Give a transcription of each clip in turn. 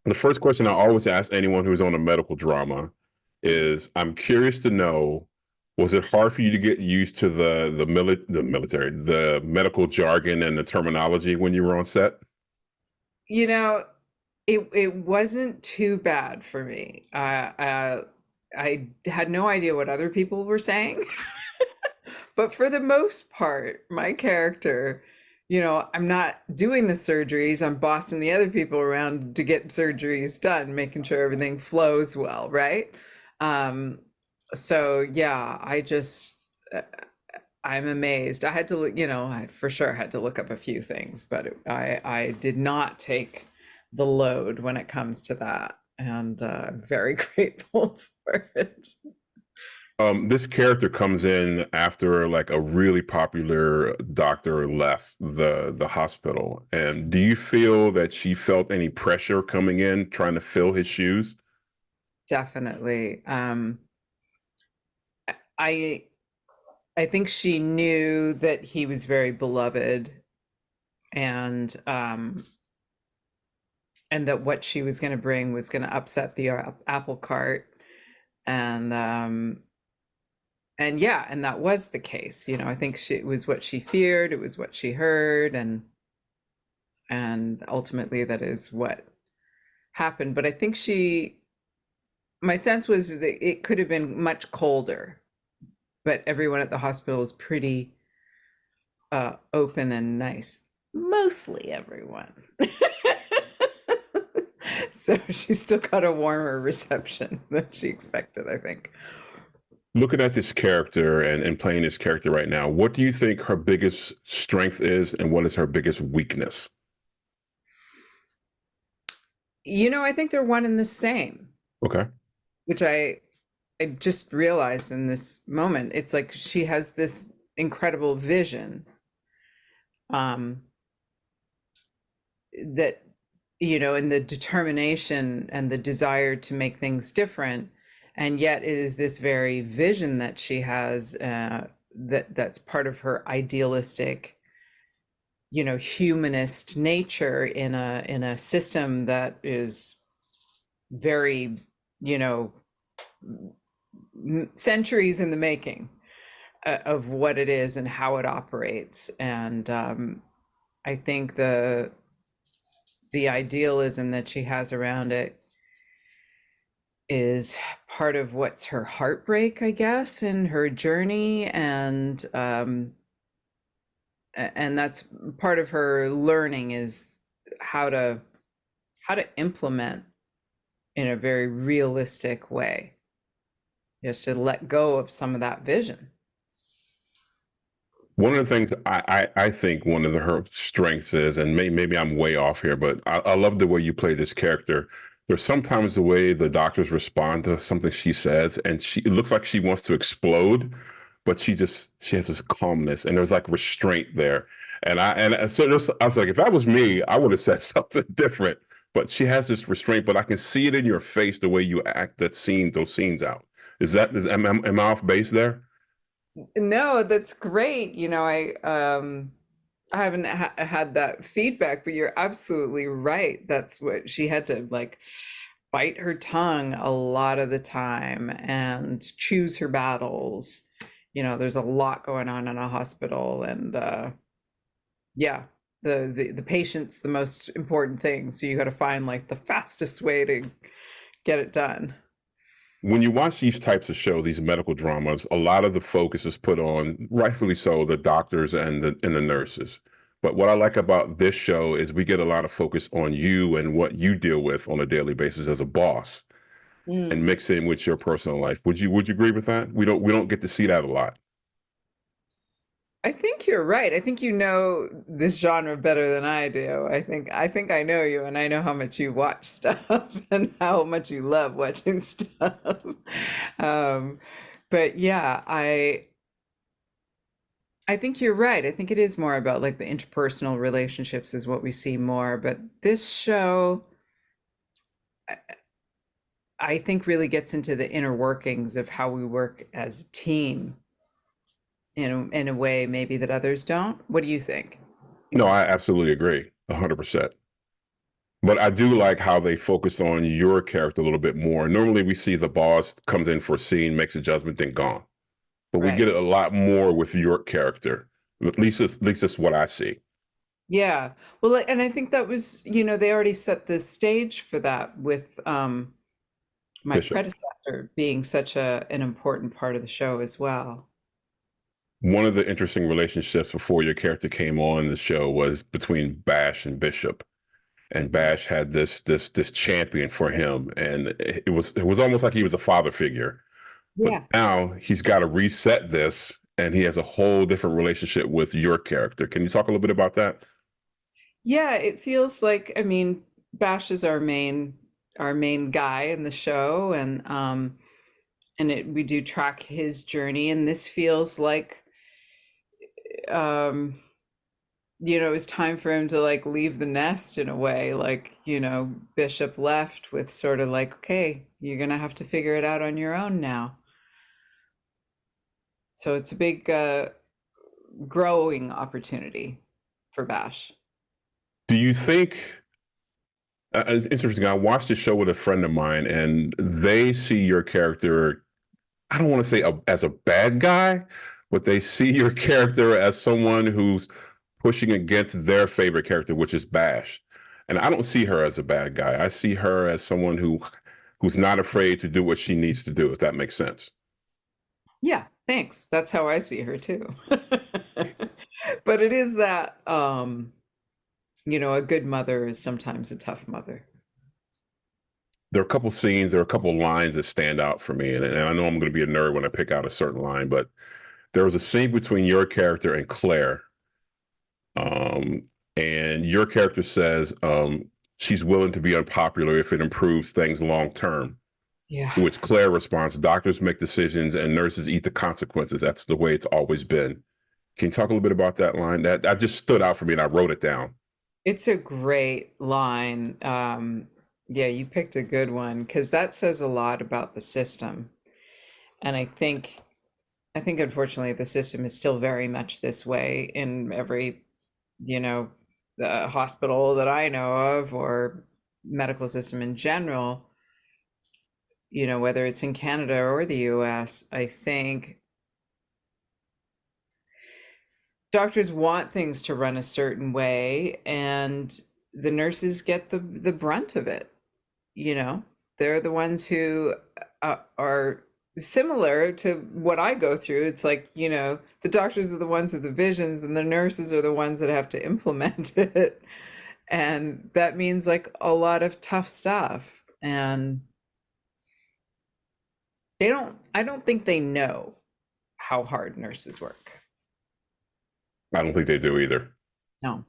The first question I always ask anyone who's on a medical drama is, I'm curious to know, was it hard for you to get used to the medical jargon and the terminology when you were on set? You know, it wasn't too bad for me. I had no idea what other people were saying, but for the most part, my character, I'm not doing the surgeries. I'm bossing the other people around to get surgeries done, making sure everything flows well, right? Um, so yeah, I'm amazed. I had to, I for sure had to look up a few things, but I did not take the load when it comes to that, and I'm very grateful for it. This character comes in after like a really popular doctor left the hospital. And do you feel that she felt any pressure coming in trying to fill his shoes? Definitely. I I think she knew that he was very beloved, and and that what she was going to bring was going to upset the apple cart, and and yeah, and that was the case. I think it was what she feared, it was what she heard, and ultimately that is what happened. But I think my sense was that it could have been much colder, but everyone at the hospital is pretty open and nice, mostly everyone. So she still got a warmer reception than she expected, I think. Looking at this character and playing this character right now, what do you think her biggest strength is and what is her biggest weakness? I think they're one and the same, Okay. which I just realized in this moment. It's like she has this incredible vision, um that, and the determination and the desire to make things different, and yet it is this very vision that she has, that's part of her idealistic, humanist nature in a system that is very, you know centuries in the making, of what it is and how it operates. And I think the idealism that she has around it is part of what's her heartbreak, I guess, in her journey, and that's part of her learning, is how to implement in a very realistic way, just to let go of some of that vision. One of the things I think one of her strengths is, and maybe I'm way off here, but I love the way you play this character. There's sometimes the way the doctors respond to something she says, and it looks like she wants to explode, but she has this calmness, and there's like restraint there. I was like, if that was me, I would have said something different. But she has this restraint, but I can see it in your face the way you act those scenes out. Am I off base there? No, that's great. I haven't had that feedback, but you're absolutely right. That's what she had to, like, bite her tongue a lot of the time and choose her battles. There's a lot going on in a hospital, and yeah, the patient's the most important thing. So you got to find like the fastest way to get it done. When you watch these types of shows, these medical dramas, a lot of the focus is put on, rightfully so, the doctors and the nurses. But what I like about this show is we get a lot of focus on you and what you deal with on a daily basis as a boss, and Mm. mix in with your personal life. Would you agree with that? We don't get to see that a lot. I think you're right. I think you know this genre better than I do. I think I know you, and I know how much you watch stuff and how much you love watching stuff. Um, but yeah, I think you're right. I think it is more about like the interpersonal relationships is what we see more. But this show, I think, really gets into the inner workings of how we work as a team, in a way maybe that others don't. What do you think? No, I absolutely agree, 100%. But I do like how they focus on your character a little bit more. Normally, we see the boss comes in for a scene, makes a judgment, then gone. But we get Right. it a lot more with your character. At least that's what I see. Yeah. Well, and I think that was, they already set the stage for that with my Bishop. predecessor being such an important part of the show as well. One of the interesting relationships before your character came on the show was between Bash and Bishop. And Bash had this champion for him, and it was almost like he was a father figure. But Yeah. now he's got to reset this, and he has a whole different relationship with your character. Can you talk a little bit about that? Yeah, it feels like, I mean, Bash is our main guy in the show, and we do track his journey, and this feels like um it was time for him to like leave the nest in a way. Like, Bishop left with sort of like, okay, you're gonna have to figure it out on your own now. So it's a big growing opportunity for Bash. Do you think it's interesting? I watched a show with a friend of mine, and they see your character. I don't want to say as a bad guy, but they see your character as someone who's pushing against their favorite character, which is Bash. And I don't see her as a bad guy. I see her as someone who's not afraid to do what she needs to do, if that makes sense. Yeah, thanks. That's how I see her too. But it is that a good mother is sometimes a tough mother. There are a couple scenes, there are a couple lines that stand out for me, and I know I'm going to be a nerd when I pick out a certain line, but there was a scene between your character and Claire, um, and your character says she's willing to be unpopular if it improves things long term. Yeah. To which Claire responds, "Doctors make decisions and nurses eat the consequences. That's the way it's always been." Can you talk a little bit about that line? That just stood out for me, and I wrote it down. It's a great line. Yeah, you picked a good one because that says a lot about the system. And I think unfortunately the system is still very much this way in every, you know, hospital that I know of or medical system in general, whether it's in Canada or the US. I think doctors want things to run a certain way and the nurses get the brunt of it. you know they're the ones who are similar to what I go through. It's like, the doctors are the ones with the visions and the nurses are the ones that have to implement it, and that means like a lot of tough stuff, and I don't think they know how hard nurses work. I don't think they do either. No.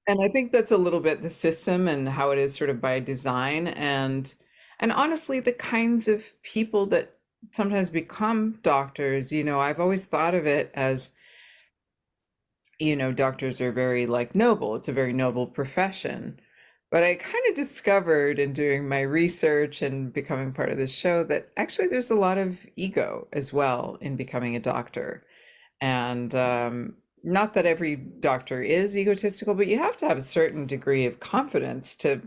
And I think that's a little bit the system and how it is sort of by design, and honestly the kinds of people that sometimes become doctors. I've always thought of it as, doctors are very like noble. It's a very noble profession. But I kind of discovered in doing my research and becoming part of this show that actually there's a lot of ego as well in becoming a doctor. And not that every doctor is egotistical, but you have to have a certain degree of confidence to,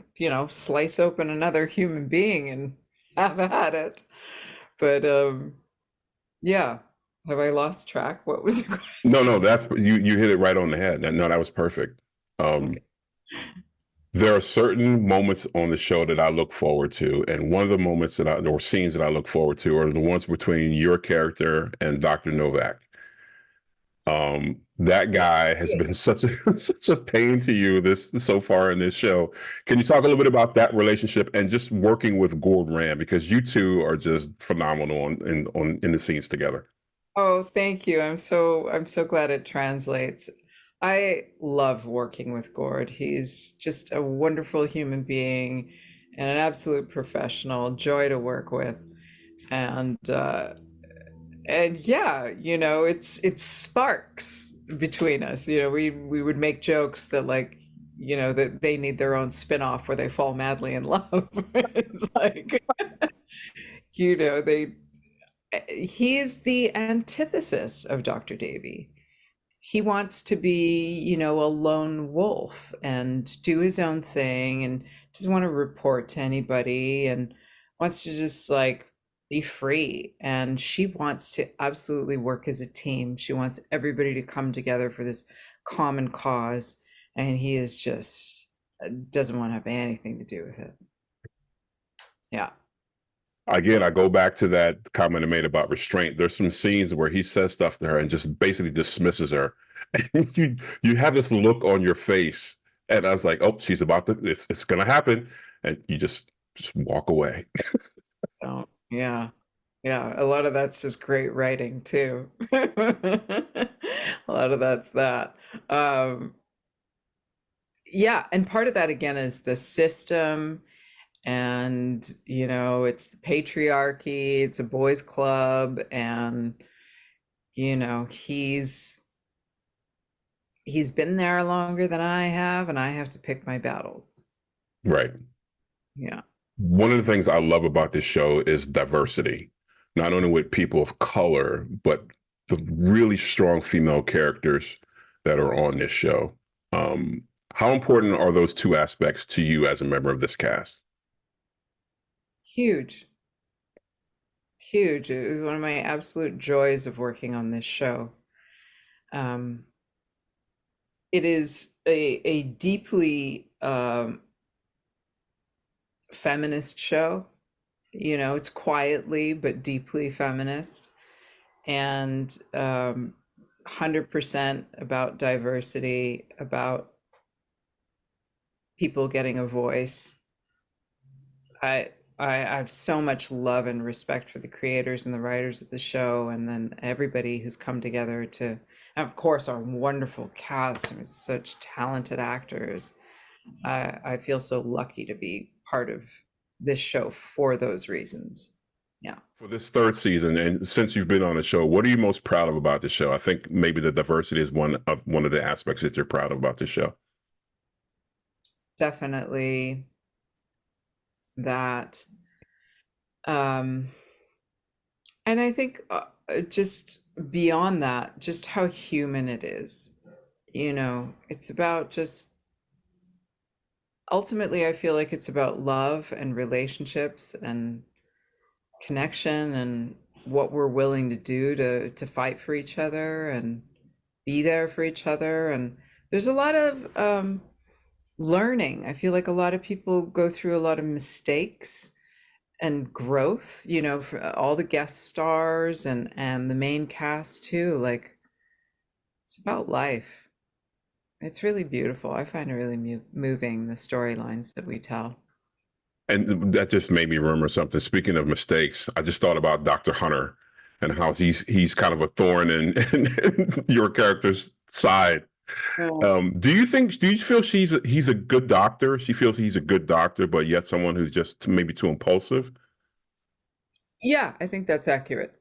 slice open another human being and have at it. But yeah, have I lost track? What was the No, question? no, that's you hit it right on the head. No, that was perfect. Okay. There are certain moments on the show that I look forward to, and one of the moments or scenes that I look forward to are the ones between your character and Dr. Novak. That guy has been such a such a pain to you this so far in this show. Can you talk a little bit about that relationship and just working with Gord Rand, because you two are just phenomenal in the scenes together. Oh, thank you. I'm so glad it translates. I love working with Gord. He's just a wonderful human being and an absolute professional, joy to work with. And yeah, it's sparks between us. We would make jokes that like, that they need their own spin-off where they fall madly in love. It's like, they He's the antithesis of Dr. Davy. He wants to be, a lone wolf and do his own thing and doesn't want to report to anybody and wants to just like be free. And she wants to absolutely work as a team. She wants everybody to come together for this common cause. And he is just doesn't want to have anything to do with it. Yeah. Again, I go back to that comment I made about restraint. There's some scenes where he says stuff to her and just basically dismisses her. And you have this look on your face, and I was like, "Oh, she's about to. It's gonna happen," and you just walk away. So, yeah. Yeah, a lot of that's just great writing too. A lot of that's that. Um, yeah, and part of that again is the system, and it's the patriarchy, it's a boys' club, and he's been there longer than I have, and I have to pick my battles. Right. Yeah. One of the things I love about this show is diversity, not only with people of color, but the really strong female characters that are on this show. Um, how important are those two aspects to you as a member of this cast? Huge. Huge. It was one of my absolute joys of working on this show. Um, it is a deeply feminist show. It's quietly but deeply feminist, and 100% about diversity, about people getting a voice. I I have so much love and respect for the creators and the writers of the show, and then everybody who's come together to, and of course, our wonderful cast and such talented actors. I feel so lucky to be part of this show for those reasons. Yeah, For this third season, and since you've been on the show, what are you most proud of about the show? I think maybe the diversity is one of the aspects that you're proud of about the show. definitely that. Um, and I think just beyond that, just how human it is. It's about just ultimately, I feel like it's about love and relationships and connection and what we're willing to do to fight for each other and be there for each other. And there's a lot of learning. I feel like a lot of people go through a lot of mistakes and growth, for all the guest stars and the main cast too. Like, it's about life. It's really beautiful. I find it really moving, the storylines that we tell. And that just made me remember something. Speaking of mistakes, I just thought about Dr. Hunter and how he's kind of a thorn in your character's side. Oh. Do you feel he's a good doctor? She feels he's a good doctor, but yet someone who's just maybe too impulsive? Yeah, I think that's accurate.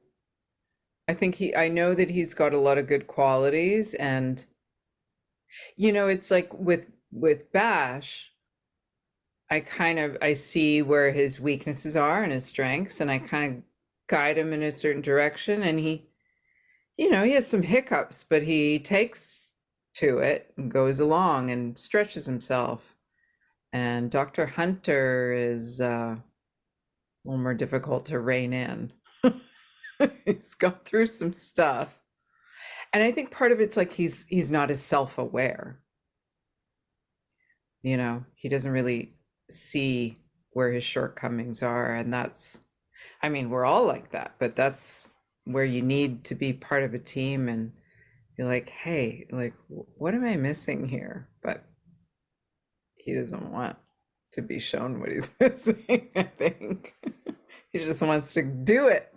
I know that he's got a lot of good qualities, and it's like with Bash, I see where his weaknesses are and his strengths, and I kind of guide him in a certain direction, and he has some hiccups, but he takes to it and goes along and stretches himself. And Dr. Hunter is a little more difficult to rein in. He's gone through some stuff. And I think part of it's like he's not as self-aware. He doesn't really see where his shortcomings are, and I mean, we're all like that, but that's where you need to be part of a team and be like, hey, like, what am I missing here? But he doesn't want to be shown what he's missing, I think. He just wants to do it.